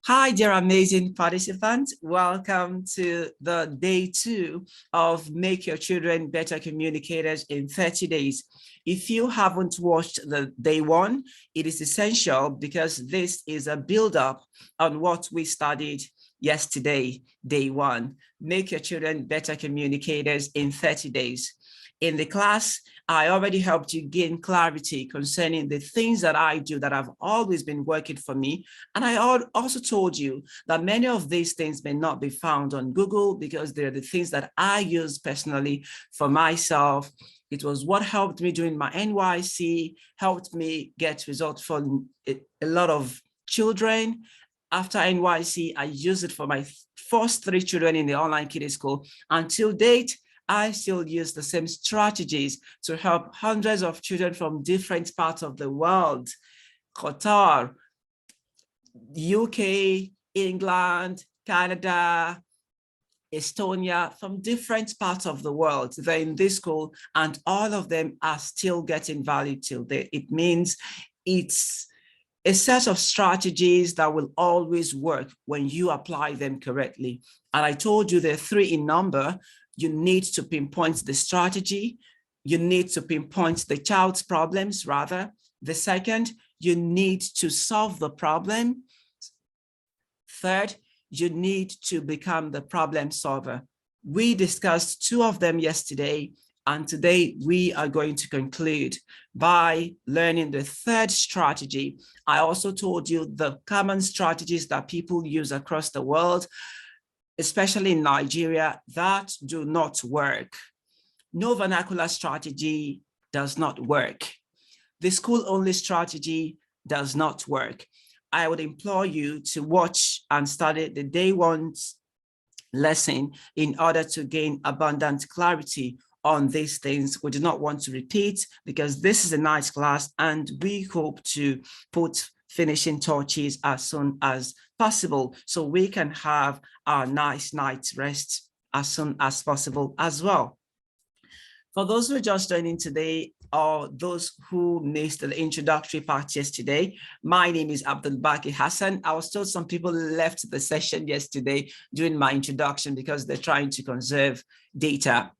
Hi, dear amazing participants. Welcome to the day 2 of Make Your Children Better Communicators in 30 Days. If you haven't watched the day 1, it is essential because this is a build-up on what we studied yesterday, day 1. Make your children better communicators in 30 days. In the class, I already helped you gain clarity concerning the things that I do that have always been working for me. And I also told you that many of these things may not be found on Google because they're the things that I use personally for myself. It was what helped me during my NYC, helped me get results for a lot of children. After NYC, I used it for my first 3 children in the online kiddie school. Until date, I still use the same strategies to help hundreds of children from different parts of the world: Qatar, UK, England, Canada, Estonia, from different parts of the world. They're in this school and all of them are still getting value till date. It means it's a set of strategies that will always work when you apply them correctly. And I told you there are 3 in number. You need to pinpoint the strategy. You need to pinpoint the child's problems, rather. The second, you need to solve the problem. Third, you need to become the problem solver. We discussed 2 of them yesterday, and today we are going to conclude by learning the 3rd strategy. I also told you the common strategies that people use across the world, especially in Nigeria, that do not work. No vernacular strategy does not work. The school-only strategy does not work. I would implore you to watch and study the day 1 lesson in order to gain abundant clarity on these things. We do not want to repeat because this is a nice class and we hope to put finishing touches as soon as possible so we can have our nice night's rest as soon as possible as well. For those who are just joining today or those who missed the introductory part yesterday, my name is Abdul-Baki Hassan. I was told some people left the session yesterday during my introduction because they're trying to conserve data.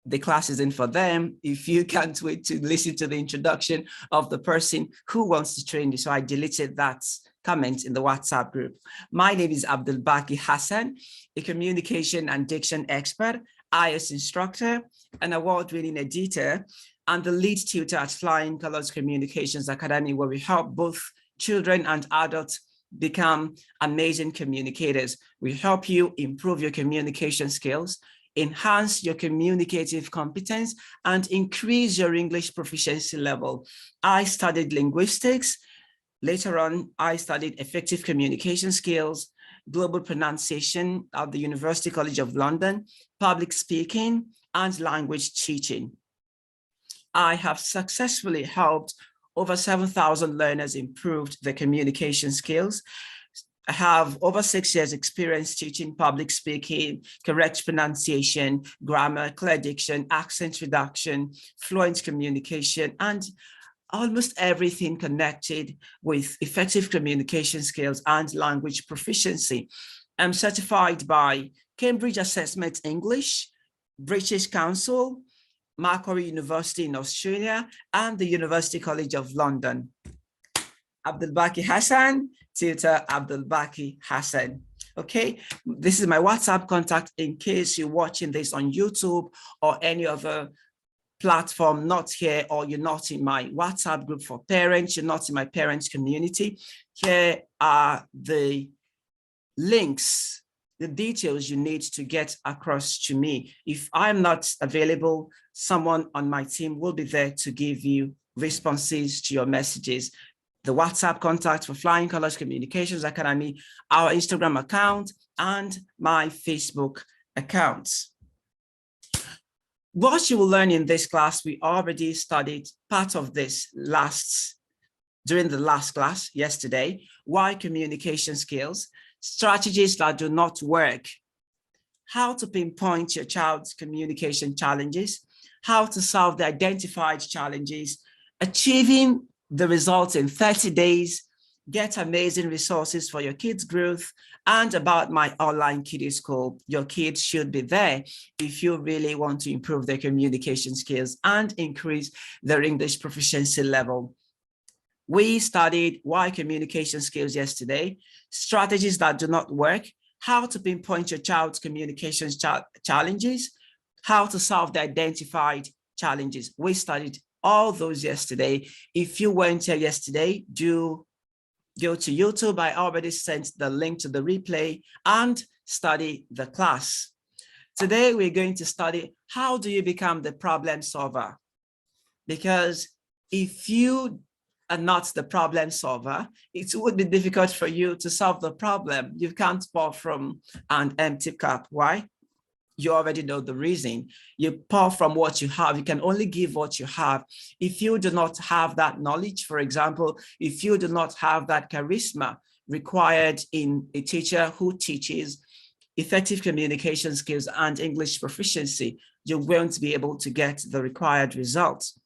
The class isn't for them. If you can't wait to listen to the introduction of the person who wants to train you. So I deleted that comment in the WhatsApp group. My name is Abdul-Baki Hassan, a communication and diction expert, IELTS instructor, an award-winning editor, and the lead tutor at Flying Colors Communications Academy, where we help both children and adults become amazing communicators. We help you improve your communication skills, enhance your communicative competence, and increase your English proficiency level. I studied linguistics. Later on, I studied effective communication skills, global pronunciation at the University College of London, public speaking, and language teaching. I have successfully helped over 7,000 learners improve their communication skills. I have over 6 years experience teaching public speaking, correct pronunciation, grammar, clear diction, accent reduction, fluent communication, and almost everything connected with effective communication skills and language proficiency. I'm certified by Cambridge Assessment English, British Council, Macquarie University in Australia, and the University College of London. Abdul-Baki Hassan, tutor Abdul-Baki Hassan. Okay, this is my WhatsApp contact in case you're watching this on YouTube or any other platform, not here, or you're not in my WhatsApp group for parents, you're not in my parents community. Here are the links, the details you need to get across to me. If I'm not available, someone on my team will be there to give you responses to your messages. The WhatsApp contact for Flying Colors Communications Academy, our Instagram account, and my Facebook account. What you will learn in this class, we already studied part of this during the last class yesterday. Why communication skills, strategies that do not work, how to pinpoint your child's communication challenges, how to solve the identified challenges, achieving the results in 30 days, get amazing resources for your kids' growth, and about my online kiddie school. Your kids should be there if you really want to improve their communication skills and increase their English proficiency level. We studied why communication skills yesterday, strategies that do not work, how to pinpoint your child's communication challenges, how to solve the identified challenges. We studied all those yesterday. If you weren't here yesterday, do go to YouTube. I already sent the link to the replay and study the class. Today, we're going to study how do you become the problem solver? Because if you are not the problem solver, it would be difficult for you to solve the problem. You can't pour from an empty cup. Why? You already know the reason. You pour from what you have. You can only give what you have. If you do not have that knowledge, for example, if you do not have that charisma required in a teacher who teaches effective communication skills and English proficiency, you won't be able to get the required results.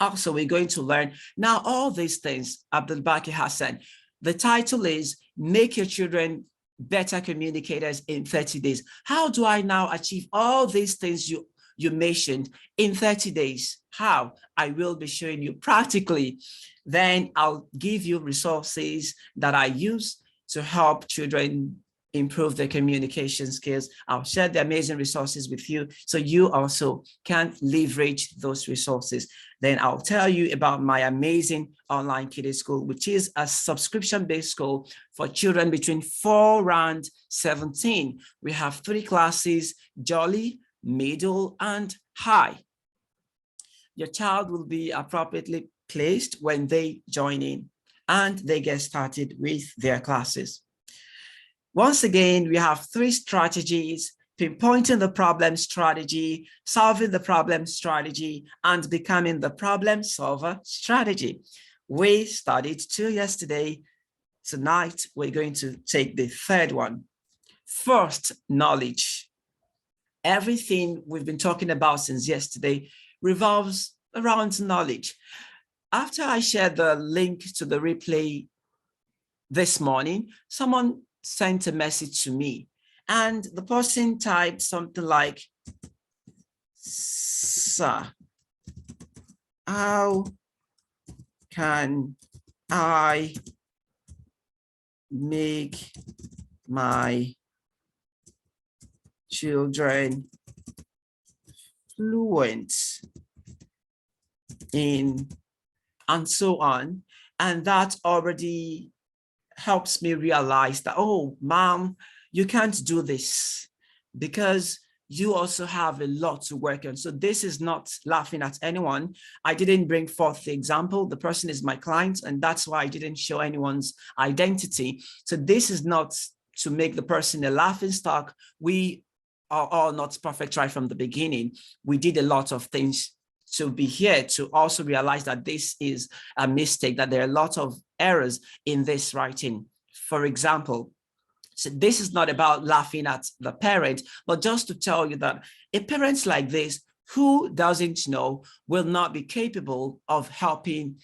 Also, we're going to learn now all these things Abdul Baki has said. The title is Make Your Children Better Communicators in 30 Days. How do I now achieve all these things you mentioned in 30 days? How? I will be showing you practically. Then I'll give you resources that I use to help children improve their communication skills. I'll share the amazing resources with you so you also can leverage those resources. Then I'll tell you about my amazing online kiddie school, which is a subscription-based school for children between 4 and 17. We have 3 classes: Jolly, Middle, and High. Your child will be appropriately placed when they join in and they get started with their classes. Once again, we have 3 strategies: pinpointing the problem strategy, solving the problem strategy, and becoming the problem solver strategy. We studied 2 yesterday. Tonight, we're going to take the 3rd one. First, knowledge. Everything we've been talking about since yesterday revolves around knowledge. After I shared the link to the replay this morning, someone sent a message to me, and the person typed something like, "Sir, how can I make my children fluent in," and so on. And that already helps me realize that, oh, mom, you can't do this because you also have a lot to work on. So this is not laughing at anyone. I didn't bring forth the example. The person is my client, and that's why I didn't show anyone's identity. So this is not to make the person a laughing stock. We are all not perfect right from the beginning. We did a lot of things to be here, to also realize that this is a mistake, that there are a lot of errors in this writing. For example, so this is not about laughing at the parent, but just to tell you that a parent like this who doesn't know will not be capable of helping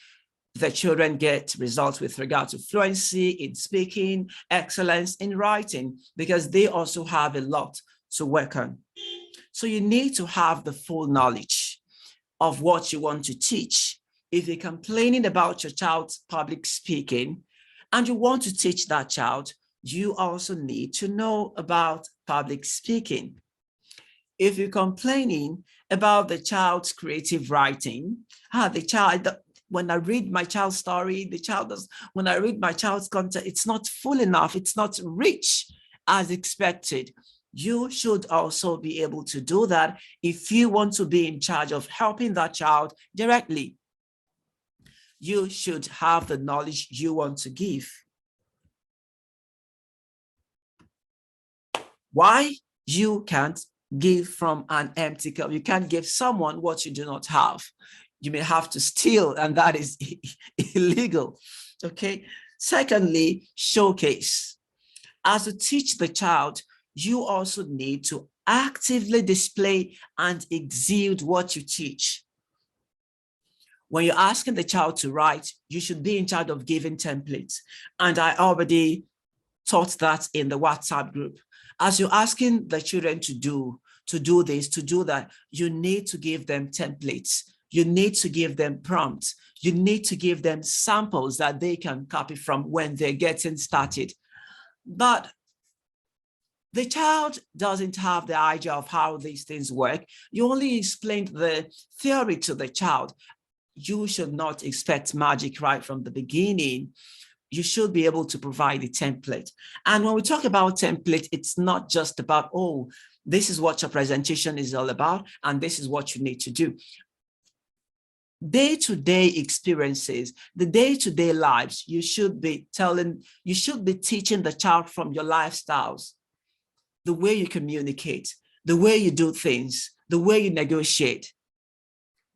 the children get results with regard to fluency in speaking, excellence in writing, because they also have a lot to work on. So you need to have the full knowledge of what you want to teach. If you're complaining about your child's public speaking and you want to teach that child, you also need to know about public speaking. If you're complaining about the child's creative writing, when I read my child's story, when I read my child's content, it's not full enough, it's not rich as expected. You should also be able to do that if you want to be in charge of helping that child directly. You should have the knowledge you want to give. Why? You can't give from an empty cup. You can't give someone what you do not have. You may have to steal, and that is illegal. Okay. Secondly, showcase. As you teach the child, you also need to actively display and exude what you teach. When you're asking the child to write, you should be in charge of giving templates. And I already taught that in the WhatsApp group. As you're asking the children to do this, to do that, you need to give them templates. You need to give them prompts. You need to give them samples that they can copy from when they're getting started. But the child doesn't have the idea of how these things work. You only explained the theory to the child. You should not expect magic right from the beginning. You should be able to provide the template. And when we talk about template, it's not just about, oh, this is what your presentation is all about, and this is what you need to do. Day-to-day experiences, the day-to-day lives, you should be teaching the child from your lifestyles, the way you communicate, the way you do things, the way you negotiate,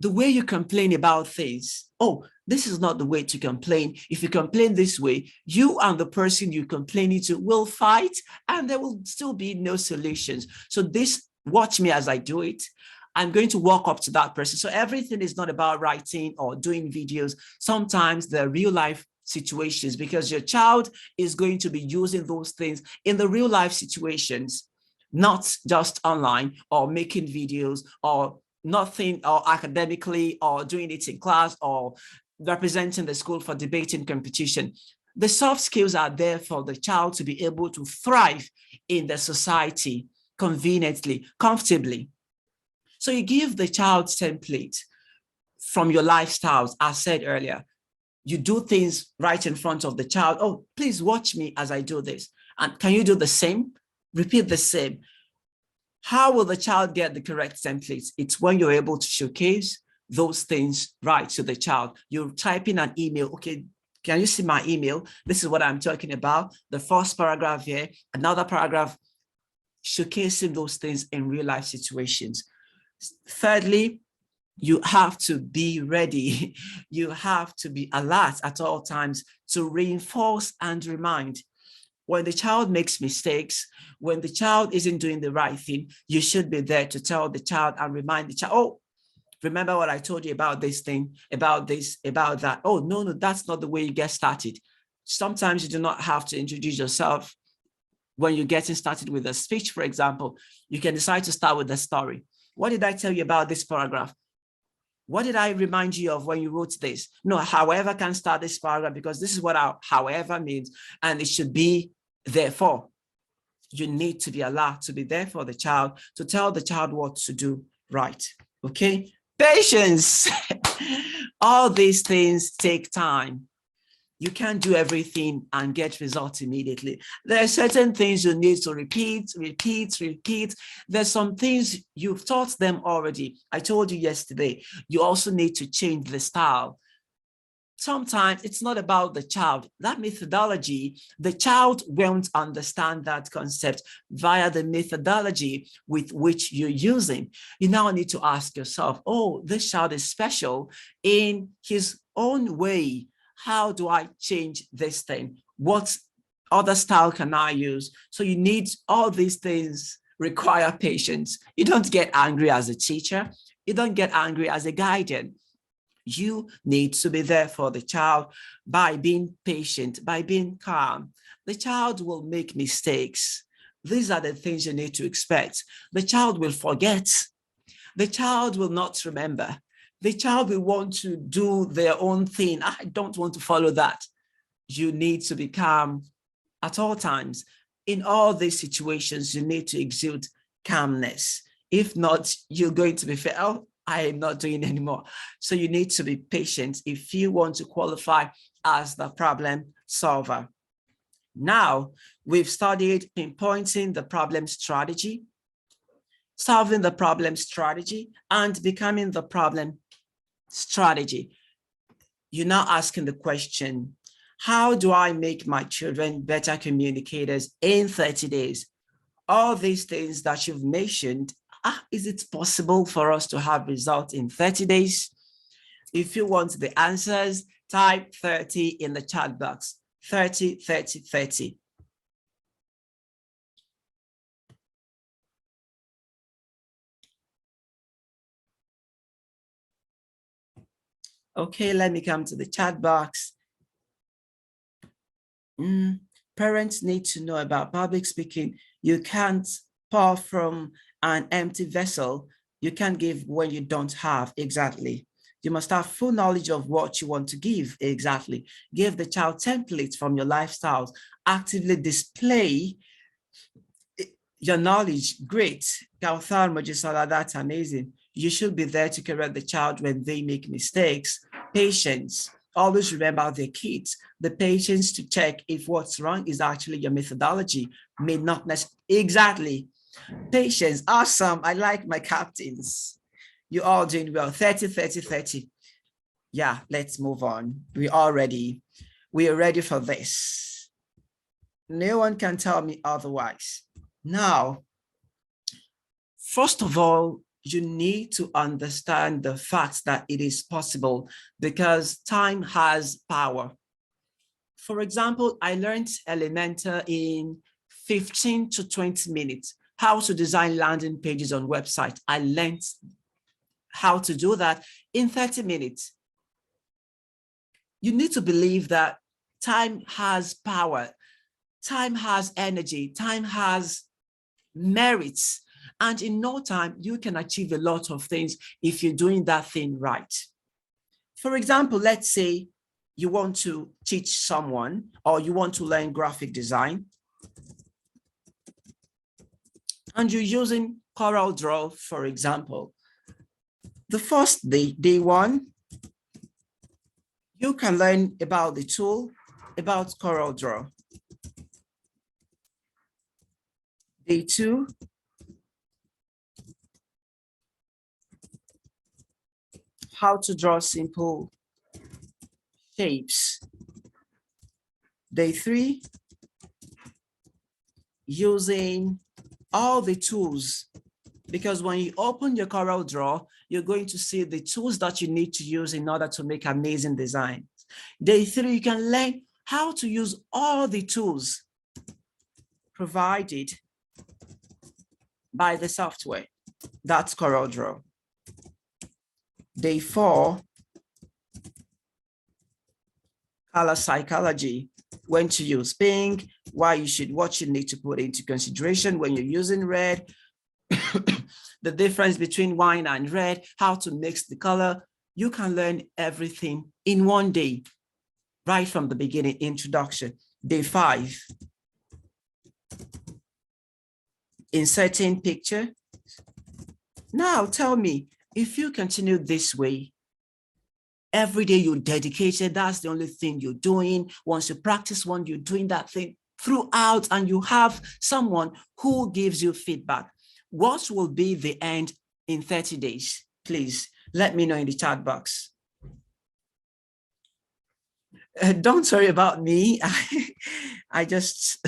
the way you complain about things. Oh, this is not the way to complain. If you complain this way, you and the person you're complaining to will fight, and there will still be no solutions. So watch me as I do it. I'm going to walk up to that person. So everything is not about writing or doing videos. Sometimes the real life situations, because your child is going to be using those things in the real life situations, not just online or making videos or nothing, or academically, or doing it in class, or representing the school for debating competition. The soft skills are there for the child to be able to thrive in the society conveniently, comfortably. So you give the child template from your lifestyles, as said earlier. You do things right in front of the child. Oh, please watch me as I do this. And can you do the same? Repeat the same. How will the child get the correct templates? It's when you're able to showcase those things right to the child. You type in an email. Okay, can you see my email? This is what I'm talking about. The first paragraph here, another paragraph, showcasing those things in real life situations. Thirdly, you have to be ready. You have to be alert at all times to reinforce and remind. When the child makes mistakes, when the child isn't doing the right thing, you should be there to tell the child and remind the child, oh, remember what I told you about this thing, about this, about that. Oh, no, that's not the way you get started. Sometimes you do not have to introduce yourself when you're getting started with a speech, for example. You can decide to start with a story. What did I tell you about this paragraph? What did I remind you of when you wrote this? No, however can start this paragraph, because this is what our however means, and it should be therefore. You need to be allowed to be there for the child, to tell the child what to do right. Okay? Patience. All these things take time. You can't do everything and get results immediately. There are certain things you need to repeat. There's some things you've taught them already. I told you yesterday, you also need to change the style. Sometimes it's not about the child. That methodology, the child won't understand that concept via the methodology with which you're using. You now need to ask yourself, oh, this child is special in his own way. How do I change this thing? What other style can I use? So you need all these things require patience. You don't get angry as a teacher. You don't get angry as a guardian. You need to be there for the child by being patient, by being calm. The child will make mistakes. These are the things you need to expect. The child will forget. The child will not remember. The child will want to do their own thing. I don't want to follow that. You need to be calm at all times. In all these situations, you need to exude calmness. If not, you're going to be oh, I am not doing anymore. So you need to be patient if you want to qualify as the problem solver. Now, we've studied pinpointing the problem strategy, solving the problem strategy, and becoming the problem strategy. You're now asking the question, how do I make my children better communicators in 30 days? All these things that you've mentioned, is it possible for us to have results in 30 days? If you want the answers, type 30 in the chat box. 30, 30, 30. Okay, let me come to the chat box. Parents need to know about public speaking. You can't pour from an empty vessel. You can't give when you don't have. Exactly. You must have full knowledge of what you want to give. Exactly. Give the child templates from your lifestyles. Actively display your knowledge. Great. Kauthar Mojisala, that's amazing. You should be there to correct the child when they make mistakes. Patience. Always remember their kids. The patience to check if what's wrong is actually your methodology may not necessarily. Exactly. Patience. Awesome. I like my captains. You're all doing well. 30, 30, 30. Yeah, let's move on. We are ready. We are ready for this. No one can tell me otherwise. Now, first of all, you need to understand the fact that it is possible because time has power. For example, I learned Elementor in 15 to 20 minutes, how to design landing pages on website. I learned how to do that in 30 minutes. You need to believe that time has power, time has energy, time has merits. And in no time, you can achieve a lot of things if you're doing that thing right. For example, let's say you want to teach someone or you want to learn graphic design and you're using CorelDRAW, for example. The first day, day one, you can learn about the tool, about CorelDRAW. Day two, how to draw simple shapes. Day three, using all the tools, because when you open your CorelDRAW, you're going to see the tools that you need to use in order to make amazing designs. Day three, you can learn how to use all the tools provided by the software. That's CorelDRAW. Day four, color psychology, when to use pink, why you should, what you need to put into consideration when you're using red, the difference between wine and red, how to mix the color. You can learn everything in one day, right from the beginning, introduction. Day five, inserting picture. Now tell me, if you continue this way, every day you're dedicated, that's the only thing you're doing. Once you practice one, you're doing that thing throughout and you have someone who gives you feedback. What will be the end in 30 days? Please let me know in the chat box. Don't worry about me. I just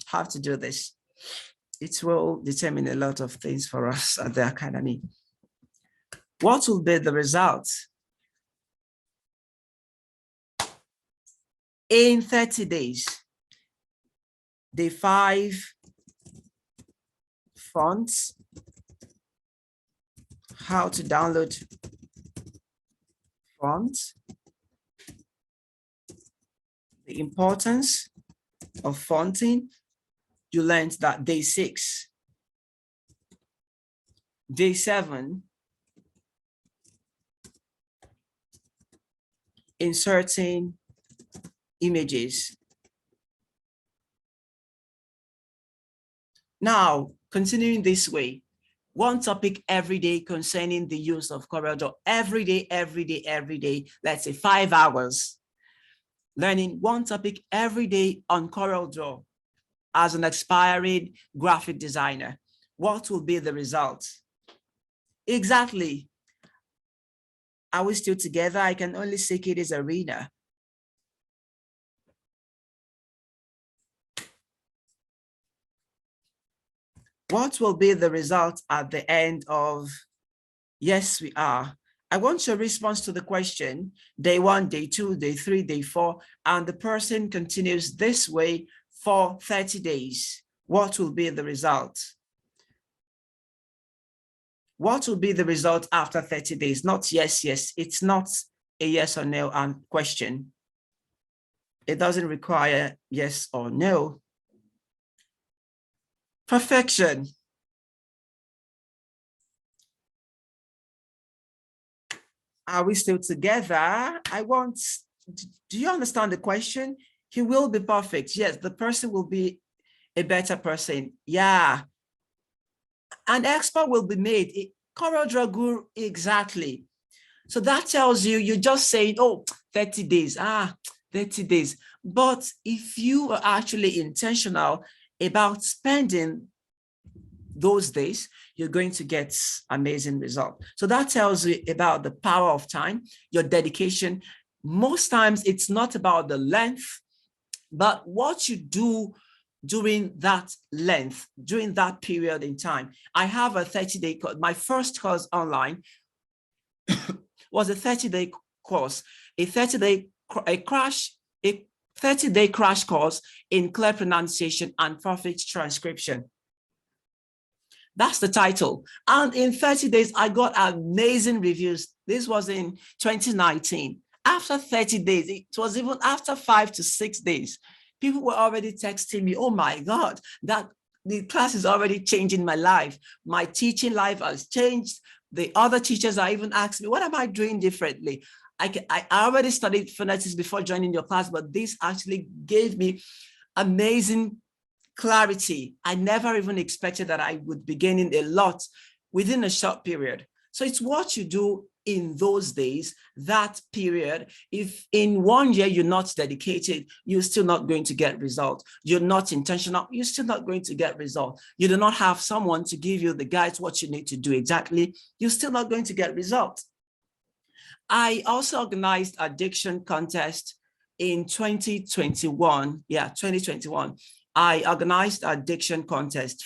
have to do this. It will determine a lot of things for us at the Academy. What will be the result? In 30 days, day five, fonts, how to download fonts, the importance of fonting. You learned that day six. Day seven, inserting images. Now, continuing this way, one topic every day concerning the use of CorelDRAW. Every day, every day, every day, let's say 5 hours. Learning one topic every day on CorelDRAW as an aspiring graphic designer. What will be the result? Exactly. Are we still together? I can only see Kitty's arena. What will be the result at the end of, yes, we are. I want your response to the question, day one, day two, day three, day four, and the person continues this way for 30 days. What will be the result? What will be the result after 30 days? Not yes, yes. It's not a yes or no and question. It doesn't require yes or no. Perfection. Are we still together? Do you understand the question? He will be perfect. Yes, the person will be a better person. Yeah. An expert will be made. Corel Guru, exactly. So that tells you, you're just saying, oh, 30 days, 30 days. But if you are actually intentional about spending those days, you're going to get amazing results. So that tells you about the power of time, your dedication. Most times it's not about the length, but what you do during that length, during that period in time. I have a 30-day course. My first course online was a 30-day course, a 30-day crash course in clear pronunciation and perfect transcription. That's the title. And in 30 days, I got amazing reviews. This was in 2019. After 30 days, it was even after 5 to 6 days, people were already texting me, oh my God, that the class is already changing my life. My teaching life has changed. The other teachers are even asking me, what am I doing differently? I already studied phonetics before joining your class, but this actually gave me amazing clarity. I never even expected that I would be gaining a lot within a short period. So it's what you do in those days, that period. If in 1 year you're not dedicated, you're still not going to get results. You're not intentional, you're still not going to get results. You do not have someone to give you the guides what you need to do exactly, you're still not going to get results. I also organized a diction contest in 2021. Yeah, 2021. I organized a diction contest.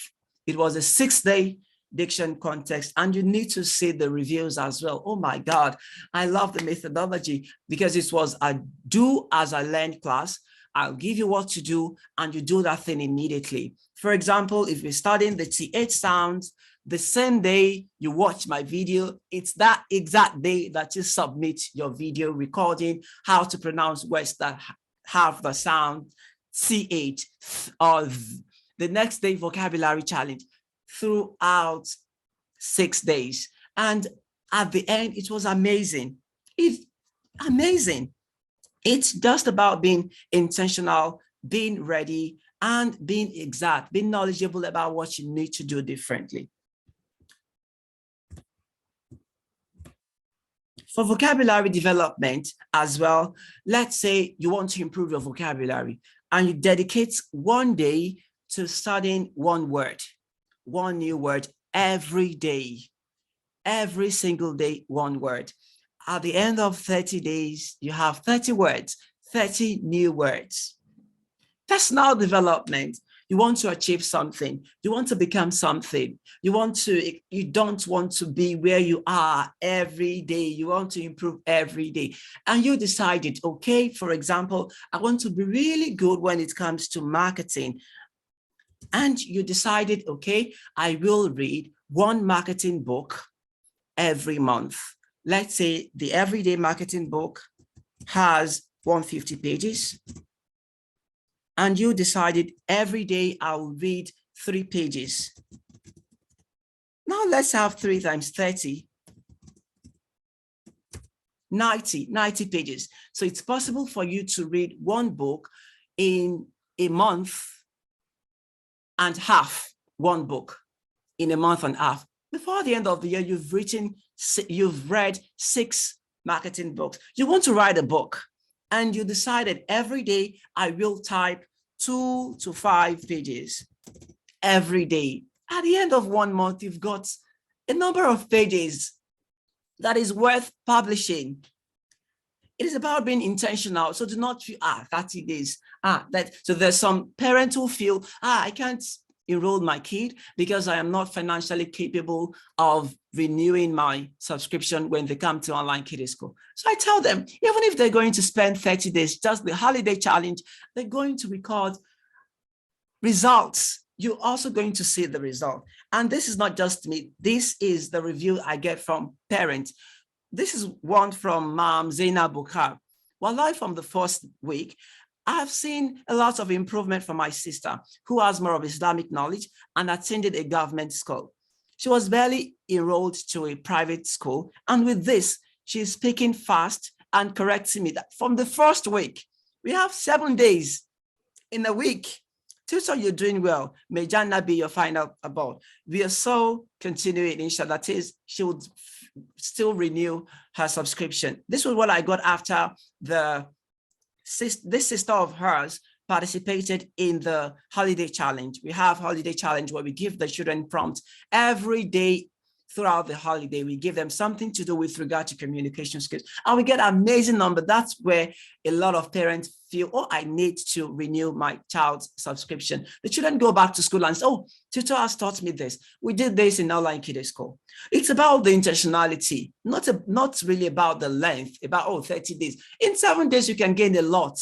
It was a 6-day diction contest, and you need to see the reviews as well. Oh my God, I love the methodology because it was a do as I learned class. I'll give you what to do and you do that thing immediately. For example, if you're studying the TH sounds, the same day you watch my video, it's that exact day that you submit your video recording how to pronounce words that have the sound CH or the next day vocabulary challenge throughout 6 days. And at the end, it was amazing. It's amazing. It's just about being intentional, being ready, and being exact, being knowledgeable about what you need to do differently. For vocabulary development as well, let's say you want to improve your vocabulary and you dedicate 1 day to studying one word, one new word every day, every single day, one word. At the end of 30 days, you have 30 words, 30 new words. Personal development. You want to achieve something. You want to become something. You don't want to be where you are every day. You want to improve every day. And you decided, okay, for example, I want to be really good when it comes to marketing. And you decided, okay, I will read one marketing book every month. Let's say the everyday marketing book has 150 pages. And you decided every day I'll read 3 pages. Now let's have 3 times 30, 90 pages. So it's possible for you to read one book in a month and half, one book in a month and a half. Before the end of the year, you've read 6 marketing books. You want to write a book. And you decided every day I will type 2 to 5 pages every day. At the end of 1 month, you've got a number of pages that is worth publishing. It is about being intentional. So do not feel, 30 days. So there's some parents who feel, I can't enroll my kid because I am not financially capable of renewing my subscription when they come to online kiddie school. So I tell them, even if they're going to spend 30 days, just the holiday challenge, they're going to record results. You're also going to see the result. And this is not just me. This is the review I get from parents. This is one from Zaina Bukhar. Well, live from the first week, I've seen a lot of improvement from my sister, who has more of Islamic knowledge and attended a government school. She was barely enrolled to a private school. And with this, she's speaking fast and correcting me that from the first week. We have 7 days in a week. Tutor, you're doing well. May Jannah be your final about. We are so continuing, inshallah. That is, she would still renew her subscription. This was what I got after this sister of hers participated in the holiday challenge. We have holiday challenge where we give the children prompts every day throughout the holiday. We give them something to do with regard to communication skills, and we get an amazing number. That's where a lot of parents feel, oh, I need to renew my child's subscription. The children go back to school and say, oh, tutor has taught me this. We did this in online kiddie school. It's about the intentionality, not really about the length, about, 30 days. In 7 days, you can gain a lot,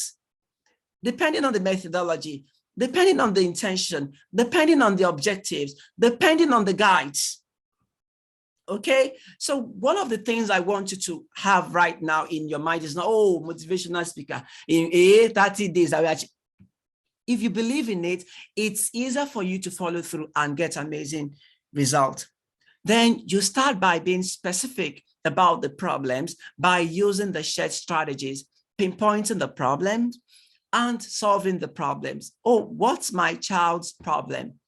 depending on the methodology, depending on the intention, depending on the objectives, depending on the guides. Okay, so one of the things I want you to have right now in your mind is not, oh, motivational speaker in 30 days. If you believe in it, it's easier for you to follow through and get amazing results. Then you start by being specific about the problems by using the shared strategies, pinpointing the problems and solving the problems. Oh, what's my child's problem?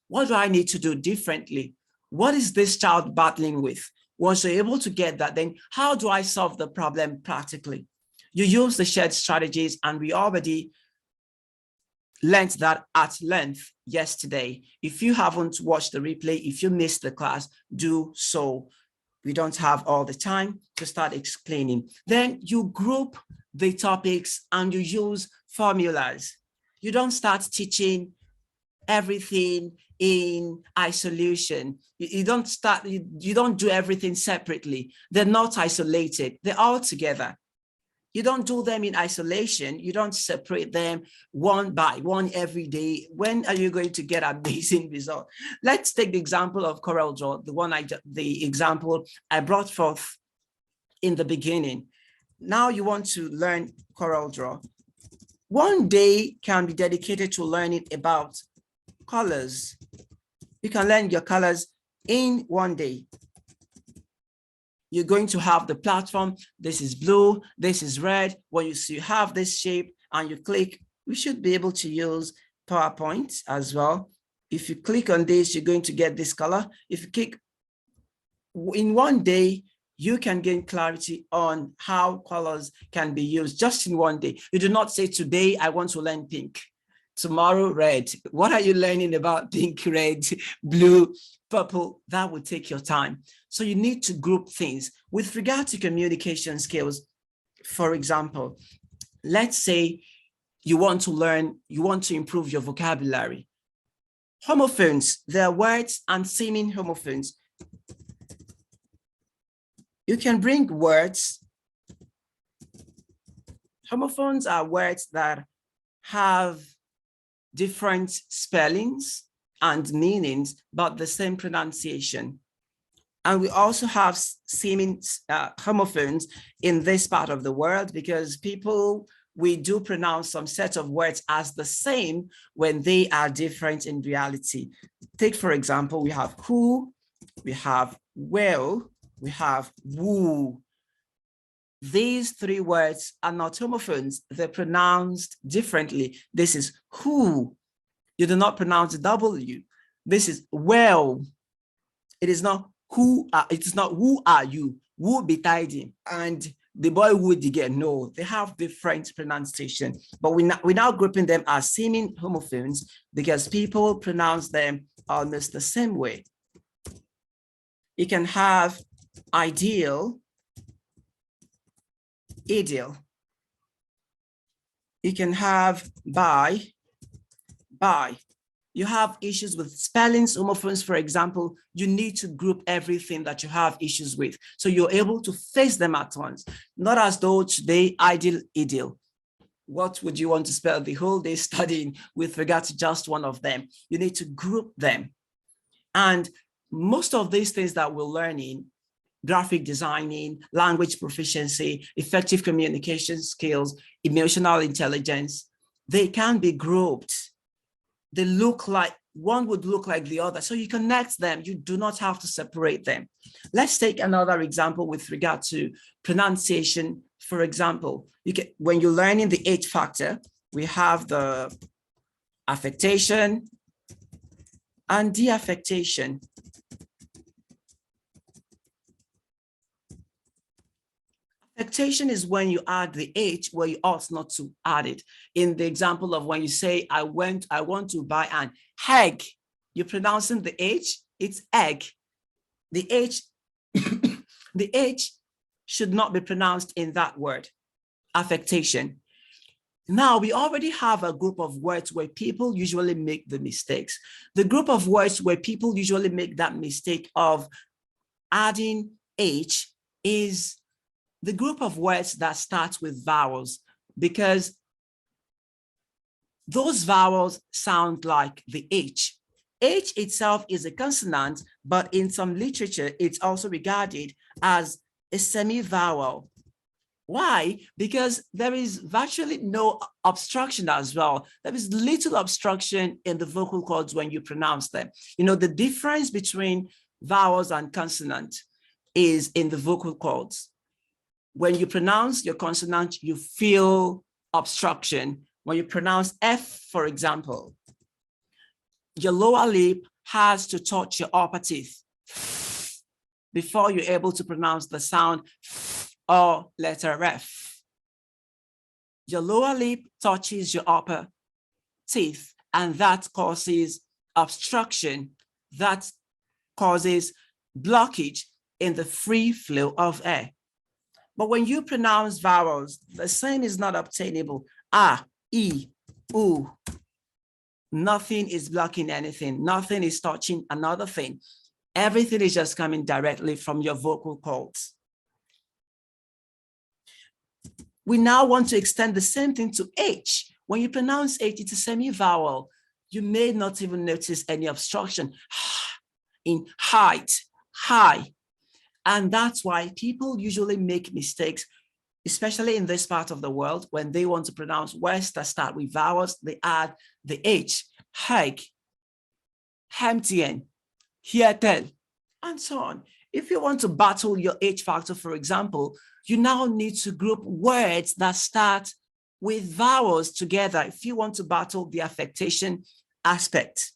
What do I need to do differently? What is this child battling with? Once you're able to get that, then how do I solve the problem practically? You use the shared strategies, and we already learned that at length yesterday. If you haven't watched the replay, if you missed the class, do so. We don't have all the time to start explaining. Then you group the topics and you use formulas. You don't start teaching everything in isolation. You don't do everything separately. They're not isolated. They're all together. You don't do them in isolation. You don't separate them one by one every day. When are you going to get amazing results? Let's take the example of CorelDRAW, the example I brought forth in the beginning. Now you want to learn CorelDRAW. One day can be dedicated to learning about colors. You can learn your colors in one day. You're going to have the platform. This is blue, this is red. When you have this shape and you click, we should be able to use PowerPoint as well. If you click on this, you're going to get this color. If you click in one day, you can gain clarity on how colors can be used just in one day. You do not say, today I want to learn pink, tomorrow red. What are you learning about pink, red, blue, purple? That will take your time. So you need to group things. With regard to communication skills, for example, let's say you want to improve your vocabulary. Homophones, there are words and seeming homophones. You can bring words. Homophones are words that have different spellings and meanings, but the same pronunciation. And we also have seeming homophones in this part of the world, because we do pronounce some set of words as the same when they are different in reality. Take, for example, we have who, we have well, we have woo. These three words are not homophones. They're pronounced differently. This is who. You do not pronounce the W. This is well. It is not who. It is not who are you. Who betide him and the boy would again. No, they have different pronunciation. But we're now grouping them as seeming homophones because people pronounce them almost the same way. You can have ideal, ideal. You can have by. You have issues with spellings, homophones, for example. You need to group everything that you have issues with, so you're able to face them at once. Not as though today, ideal, ideal. What would you want to spell the whole day studying with regard to just one of them? You need to group them. And most of these things that we're learning, graphic designing, language proficiency, effective communication skills, emotional intelligence. They can be grouped. They look like, one would look like the other. So you connect them. You do not have to separate them. Let's take another example with regard to pronunciation. For example, when you're learning the H factor, we have the affectation and deaffectation. Affectation is when you add the H where you ought not to add it. In the example of when you say, I want to buy an egg, you're pronouncing the H, it's egg. The H, the H should not be pronounced in that word, affectation. Now, we already have a group of words where people usually make the mistakes. The group of words where people usually make that mistake of adding H is the group of words that starts with vowels, because those vowels sound like the H. H itself is a consonant, but in some literature, it's also regarded as a semi-vowel. Why? Because there is virtually no obstruction as well. There is little obstruction in the vocal cords when you pronounce them. You know, the difference between vowels and consonant is in the vocal cords. When you pronounce your consonant, you feel obstruction. When you pronounce F, for example, your lower lip has to touch your upper teeth before you're able to pronounce the sound or letter F. Your lower lip touches your upper teeth, and that causes obstruction. That causes blockage in the free flow of air. But when you pronounce vowels, the same is not obtainable. A, E, U. Nothing is blocking anything. Nothing is touching another thing. Everything is just coming directly from your vocal cords. We now want to extend the same thing to H. When you pronounce H, it's a semi-vowel. You may not even notice any obstruction in height, high. And that's why people usually make mistakes, especially in this part of the world, when they want to pronounce words that start with vowels, they add the H, hike, hemtien, hietel, and so on. If you want to battle your H factor, for example, you now need to group words that start with vowels together if you want to battle the affectation aspect.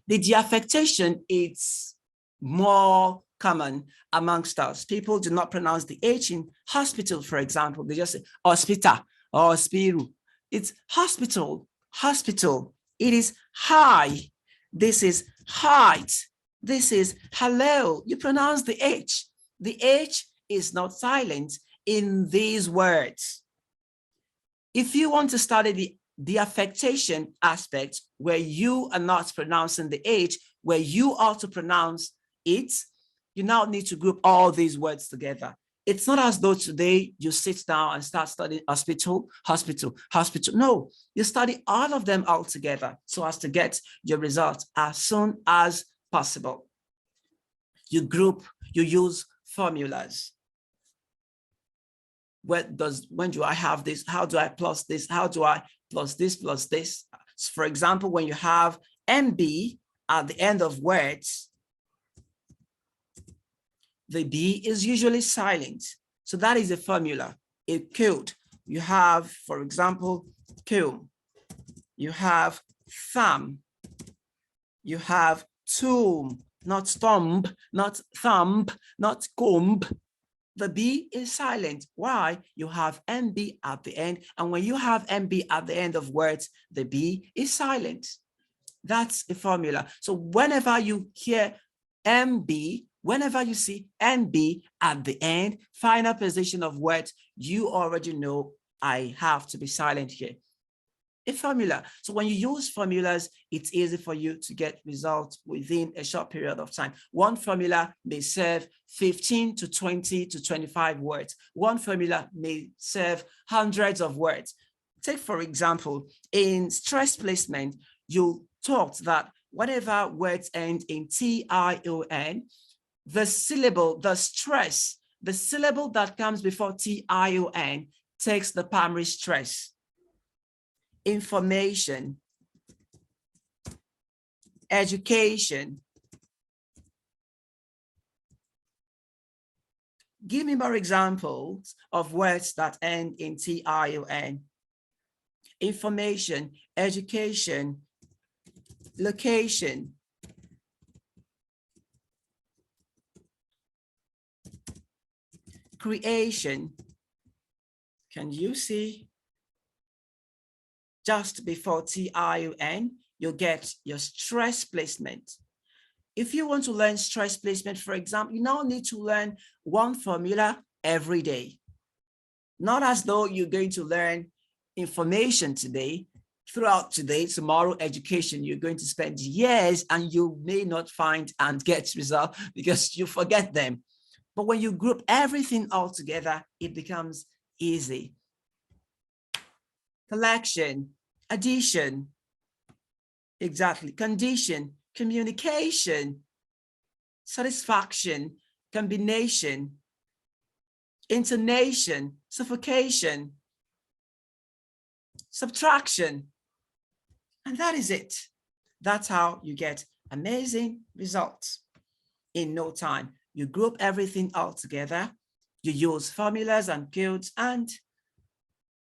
The deaffectation is more common amongst us. People do not pronounce the H in hospital, for example. They just say hospita or spiru. It's hospital, hospital. It is high. This is height. This is hello. You pronounce the H. The H is not silent in these words. If you want to study the affectation aspect where you are not pronouncing the H, where you are to pronounce it, you now need to group all these words together. It's not as though today you sit down and start studying hospital, hospital, hospital. No, you study all of them all together so as to get your results as soon as possible. You group, you use formulas. When do I have this? How do I plus this? How do I plus this plus this? For example, when you have MB at the end of words, the B is usually silent. So that is a formula. It could. You have, for example, kill. You have thumb. You have tomb, not stomp, not thumb, not comb. The B is silent. Why? You have MB at the end. And when you have MB at the end of words, the B is silent. That's a formula. So whenever you hear MB, whenever you see NB at the end, final position of words, you already know I have to be silent here. A formula. So when you use formulas, it's easy for you to get results within a short period of time. One formula may serve 15 to 20 to 25 words. One formula may serve hundreds of words. Take, for example, in stress placement, you taught that whenever words end in TION, the syllable, the stress, the syllable that comes before T-I-O-N takes the primary stress. Information, education. Give me more examples of words that end in T-I-O-N. Information, education, location. Creation. Can you see? Just before T-I-O-N, you'll get your stress placement. If you want to learn stress placement, for example, you now need to learn one formula every day. Not as though you're going to learn information today, throughout today, tomorrow, education, you're going to spend years and you may not find and get results because you forget them. But when you group everything all together, it becomes easy. Collection, addition, exactly, condition, communication, satisfaction, combination, intonation, suffocation, subtraction, and that is it. That's how you get amazing results in no time. You group everything all together, you use formulas and codes, and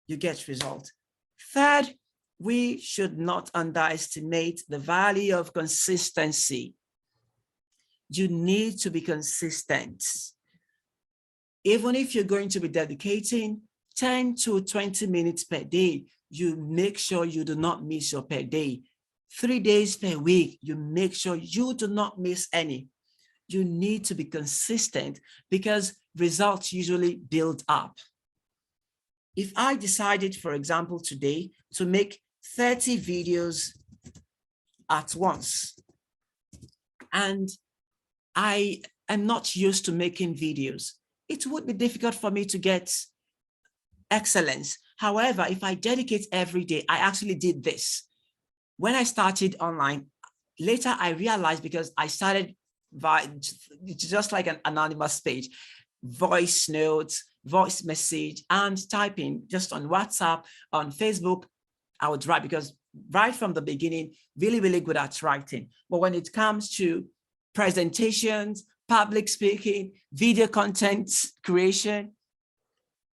you get results. Third, we should not underestimate the value of consistency. You need to be consistent. Even if you're going to be dedicating 10 to 20 minutes per day, you make sure you do not miss your per day. 3 days per week, you make sure you do not miss any. You need to be consistent because results usually build up. If I decided, for example, today to make 30 videos at once, and I am not used to making videos, it would be difficult for me to get excellence. However, if I dedicate every day, I actually did this. When I started online, later I realized, because I started by just like an anonymous page, voice notes, voice message, and typing just on WhatsApp, on Facebook, I would write, because right from the beginning, really, really good at writing. But when it comes to presentations, public speaking, video content creation,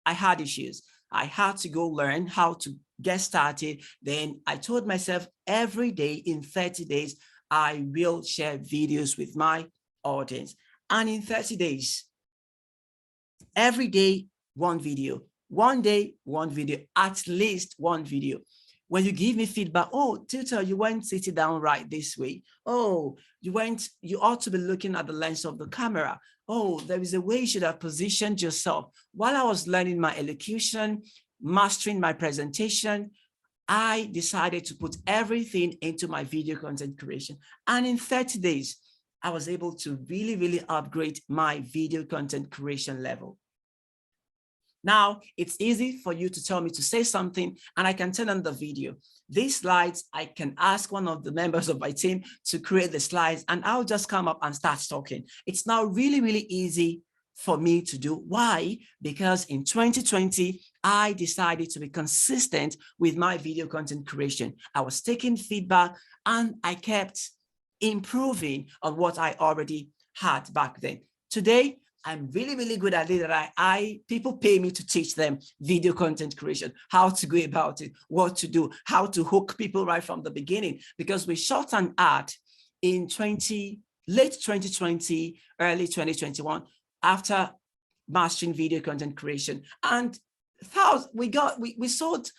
I had issues. I had to go learn how to get started. Then I told myself every day in 30 days, I will share videos with my audience. And in 30 days, every day, one video, one day, one video, at least one video. When you give me feedback, oh, tutor, you weren't sitting down right this way. Oh, you ought to be looking at the lens of the camera. Oh, there is a way you should have positioned yourself. While I was learning my elocution, mastering my presentation, I decided to put everything into my video content creation. And in 30 days, I was able to really, really upgrade my video content creation level. Now, it's easy for you to tell me to say something and I can turn on the video. These slides, I can ask one of the members of my team to create the slides and I'll just come up and start talking. It's now really, really easy for me to do. Why? Because in 2020, I decided to be consistent with my video content creation. I was taking feedback and I kept improving on what I already had back then. Today, I'm really, really good at it. That people pay me to teach them video content creation, how to go about it, what to do, how to hook people right from the beginning. Because we shot an ad in late 2020, early 2021, after mastering video content creation, and we sold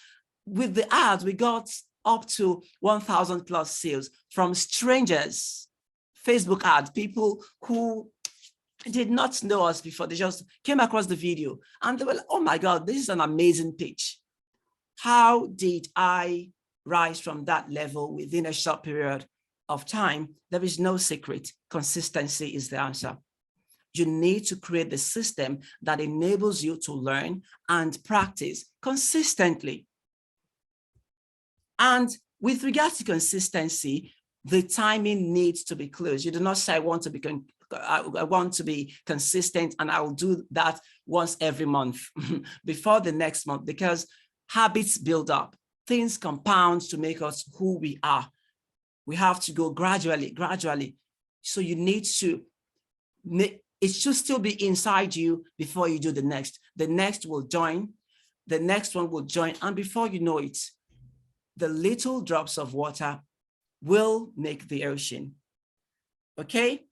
with the ads. We got up to 1,000 plus sales from strangers, Facebook ads, people who did not know us before. They just came across the video and they were like, oh my God, this is an amazing pitch. How did I rise from that level within a short period of time? There is no secret. Consistency is the answer. You need to create the system that enables you to learn and practice consistently. And with regards to consistency, the timing needs to be close. You do not say I want to be I want to be consistent, and I will do that once every month before the next month, because habits build up, things compound to make us who we are. We have to go gradually. So you need to, it should still be inside you before you do the next. The next will join, the next one will join, and before you know it, the little drops of water will make the ocean. Okay?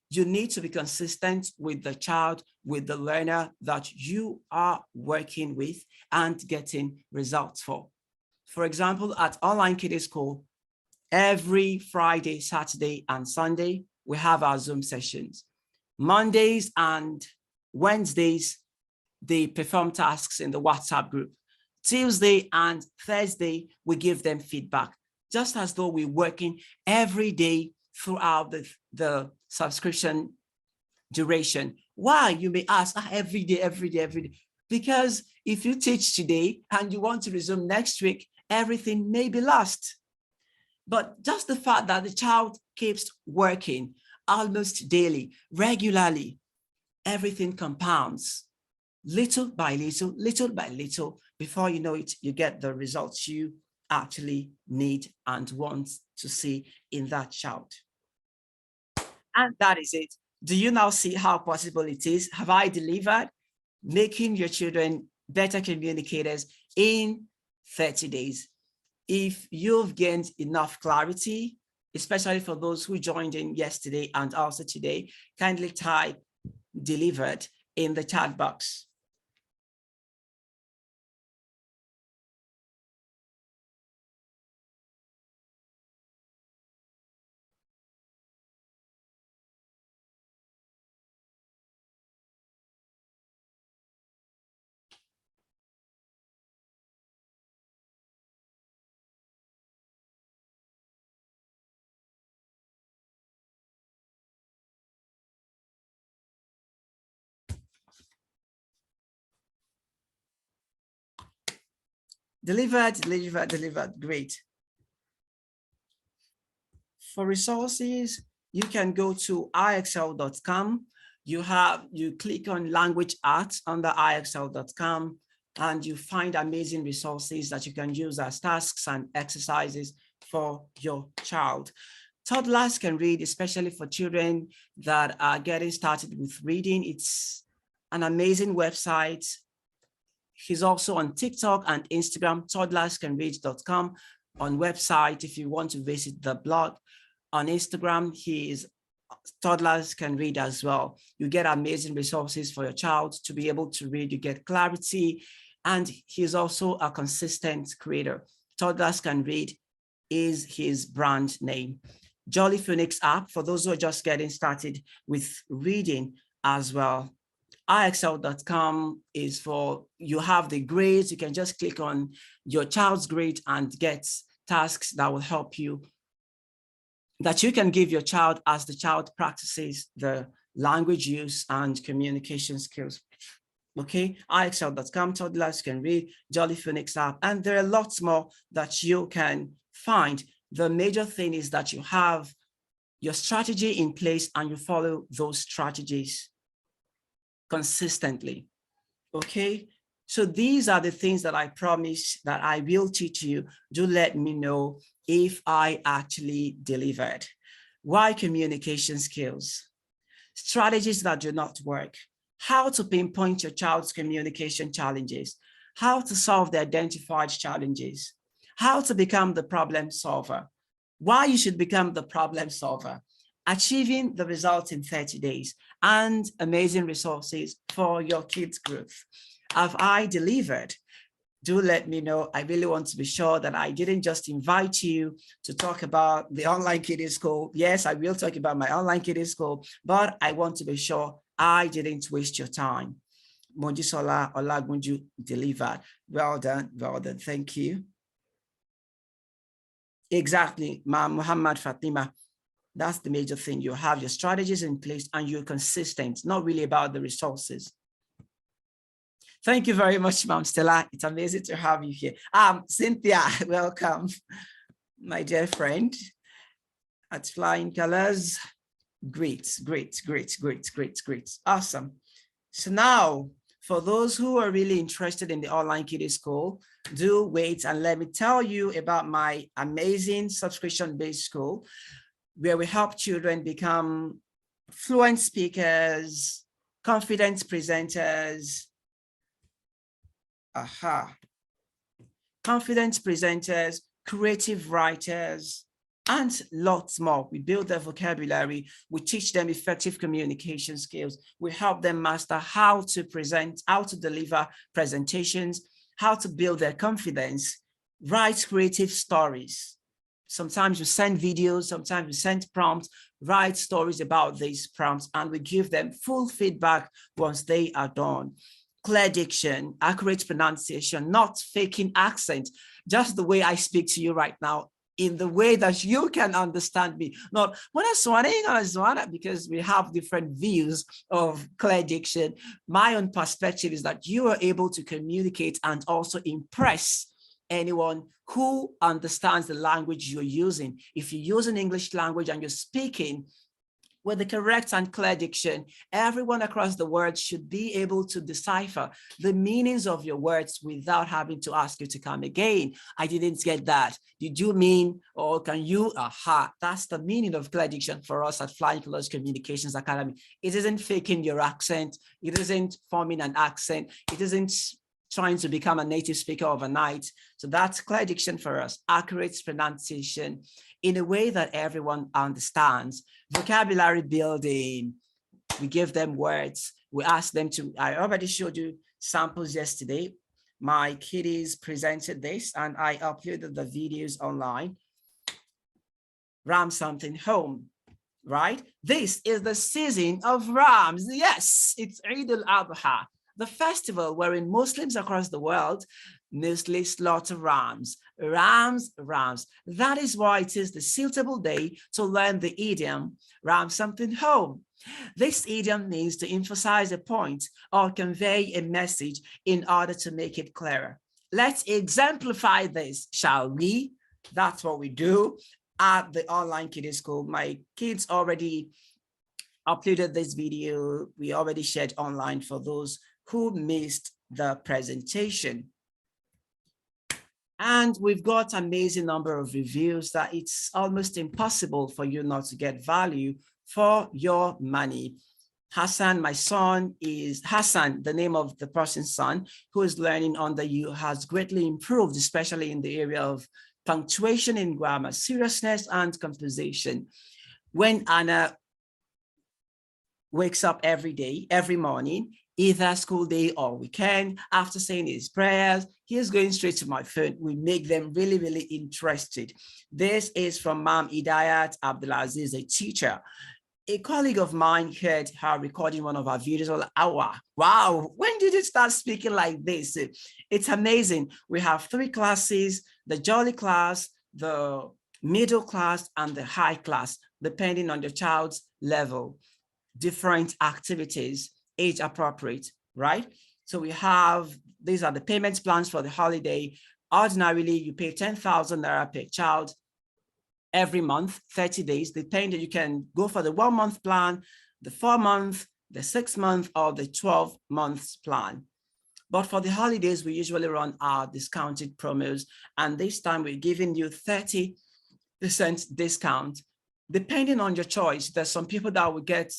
You need to be consistent with the child, with the learner that you are working with and getting results for. For example, at Online Kiddie School, every Friday, Saturday, and Sunday, we have our Zoom sessions. Mondays and Wednesdays, they perform tasks in the WhatsApp group. Tuesday and Thursday, we give them feedback, just as though we're working every day throughout the subscription duration. Why, you may ask, every day? Because if you teach today and you want to resume next week, everything may be lost. But just the fact that the child keeps working almost daily, regularly, everything compounds. Little by little, before you know it, you get the results you actually need and want to see in that child. And that is it. Do you now see how possible it is? Have I delivered? Making your children better communicators in 30 days. If you've gained enough clarity, especially for those who joined in yesterday and also today, kindly type delivered in the chat box. Delivered, great. For resources, you can go to ixl.com. You click on language arts under ixl.com, and you find amazing resources that you can use as tasks and exercises for your child. Toddlers Can Read, especially for children that are getting started with reading. It's an amazing website. He's also on TikTok and Instagram, toddlerscanread.com. On website, if you want to visit the blog. On Instagram, he is Toddlers Can Read as well. You get amazing resources for your child to be able to read. You get clarity, and he's also a consistent creator. Toddlers Can Read is his brand name. Jolly Phoenix app for those who are just getting started with reading as well. ixl.com is for, you have the grades. You can just click on your child's grade and get tasks that will help you, that you can give your child as the child practices the language use and communication skills. Okay, ixl.com, Toddlers Can Read, Jolly Phoenix app, and there are lots more that you can find. The major thing is that you have your strategy in place and you follow those strategies consistently. Okay, so these are the things that I promise that I will teach you. Do let me know if I actually delivered. Why communication skills? Strategies that do not work. How to pinpoint your child's communication challenges. How to solve the identified challenges. How to become the problem solver. Why you should become the problem solver. Achieving the results in 30 days, and amazing resources for your kids' growth. Have I delivered? Do let me know. I really want to be sure that I didn't just invite you to talk about the Online Kiddie School. Yes, I will talk about my Online Kiddie School, but I want to be sure I didn't waste your time. Mojisola Olagunju delivered. Well done, thank you. Exactly, Ma'am Muhammad Fatima. That's the major thing. You have your strategies in place and you're consistent, not really about the resources. Thank you very much, Ma'am Stella. It's amazing to have you here. Cynthia, welcome, my dear friend at Flying Colors. Great, great, great, great, great, great. Awesome. So now, for those who are really interested in the online kiddie school, do wait and let me tell you about my amazing subscription-based school where we help children become fluent speakers, confident presenters, confident presenters, creative writers, and lots more. We build their vocabulary. We teach them effective communication skills. We help them master how to present, how to deliver presentations, how to build their confidence, write creative stories. Sometimes we send videos, sometimes we send prompts, write stories about these prompts, and we give them full feedback once they are done. Clear diction, accurate pronunciation, not faking accent, just the way I speak to you right now, in the way that you can understand me. Not when I swan, because we have different views of clear diction. My own perspective is that you are able to communicate and also impress anyone who understands the language you're using. If you use an English language and you're speaking with the correct and clear diction, everyone across the world should be able to decipher the meanings of your words without having to ask you to come again. I didn't get that. Did you mean, or can you? Aha, that's the meaning of clear diction for us at Flying Colors Communications Academy. It isn't faking your accent. It isn't forming an accent. It isn't trying to become a native speaker overnight. So that's clear diction for us, accurate pronunciation in a way that everyone understands. Vocabulary building, we give them words. We ask them to, I already showed you samples yesterday. My kiddies presented this and I uploaded the videos online. Ram something home, right? This is the season of Rams. Yes, it's Eid al-Adha, the festival wherein Muslims across the world mostly slaughter rams. That is why it is the suitable day to learn the idiom, ram something home. This idiom means to emphasize a point or convey a message in order to make it clearer. Let's exemplify this, shall we? That's what we do at the online kiddie school. My kids already uploaded this video. We already shared online for those who missed the presentation. And we've got an amazing number of reviews that it's almost impossible for you not to get value for your money. Hassan, my son, is Hassan, the name of the person's son who is learning under you, has greatly improved, especially in the area of punctuation in grammar, seriousness, and composition. When Anna wakes up every day, every morning, either school day or weekend, after saying his prayers, he is going straight to my phone. We make them really, really interested. This is from Ma'am Idayat Abdulaziz, a teacher. A colleague of mine heard her recording one of our videos. Wow, when did you start speaking like this? It's amazing. We have 3 classes, the jolly class, the middle class, and the high class, depending on your child's level. Different activities, age appropriate, right? So we have, these are the payment plans for the holiday. Ordinarily, you pay 10,000 naira per child every month, 30 days, depending. You can go for the 1 month plan, the 4 month, the 6 month, or the 12 months plan. But for the holidays, we usually run our discounted promos. And this time we're giving you 30% discount, depending on your choice. There's some people that will get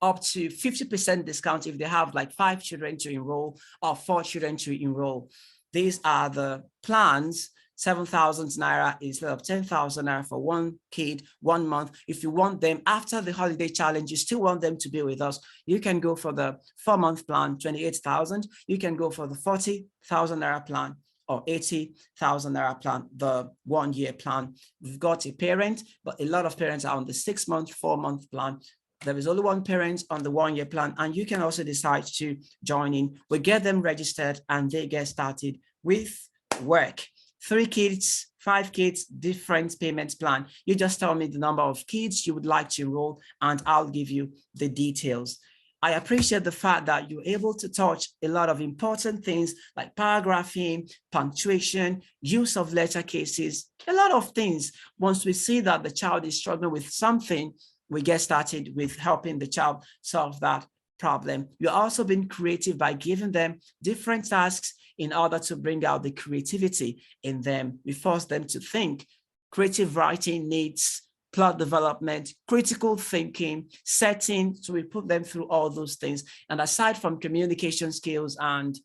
up to 50% discount if they have like 5 children to enroll or 4 children to enroll. These are the plans, 7,000 naira instead of 10,000 naira for 1 kid, 1 month. If you want them after the holiday challenge, you still want them to be with us, you can go for the 4-month plan, 28,000. You can go for the 40,000 naira plan or 80,000 naira plan, the 1-year plan. We've got a parent, but a lot of parents are on the 6-month, 4-month plan. There is only 1 parent on the 1-year plan, and you can also decide to join in. We get them registered and they get started with work. 3 kids, 5 kids, different payment plan. You just tell me the number of kids you would like to enroll and I'll give you the details. I appreciate the fact that you're able to touch a lot of important things like paragraphing, punctuation, use of letter cases, a lot of things. Once we see that the child is struggling with something, we get started with helping the child solve that problem. You're also being creative by giving them different tasks in order to bring out the creativity in them. We force them to think. Creative writing needs plot development, critical thinking, setting. So we put them through all those things. And aside from communication skills and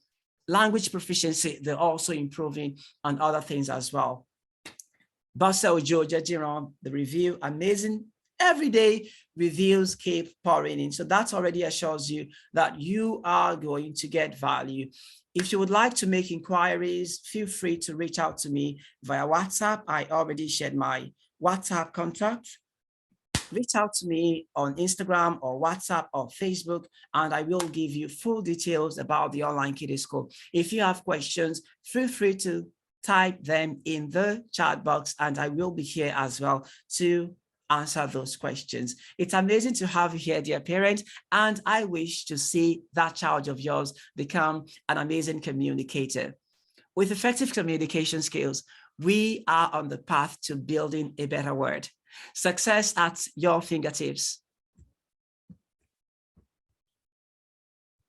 language proficiency, they're also improving on other things as well. Basel, Georgia, Jiron, the review, amazing. Every day reviews keep pouring in. So that already assures you that you are going to get value. If you would like to make inquiries, feel free to reach out to me via WhatsApp. I already shared my WhatsApp contact. Reach out to me on Instagram or WhatsApp or Facebook, and I will give you full details about the online kiddie school. If you have questions, feel free to type them in the chat box, and I will be here as well to answer those questions. It's amazing to have you here, dear parent, and I wish to see that child of yours become an amazing communicator. With effective communication skills, we are on the path to building a better world. Success at your fingertips.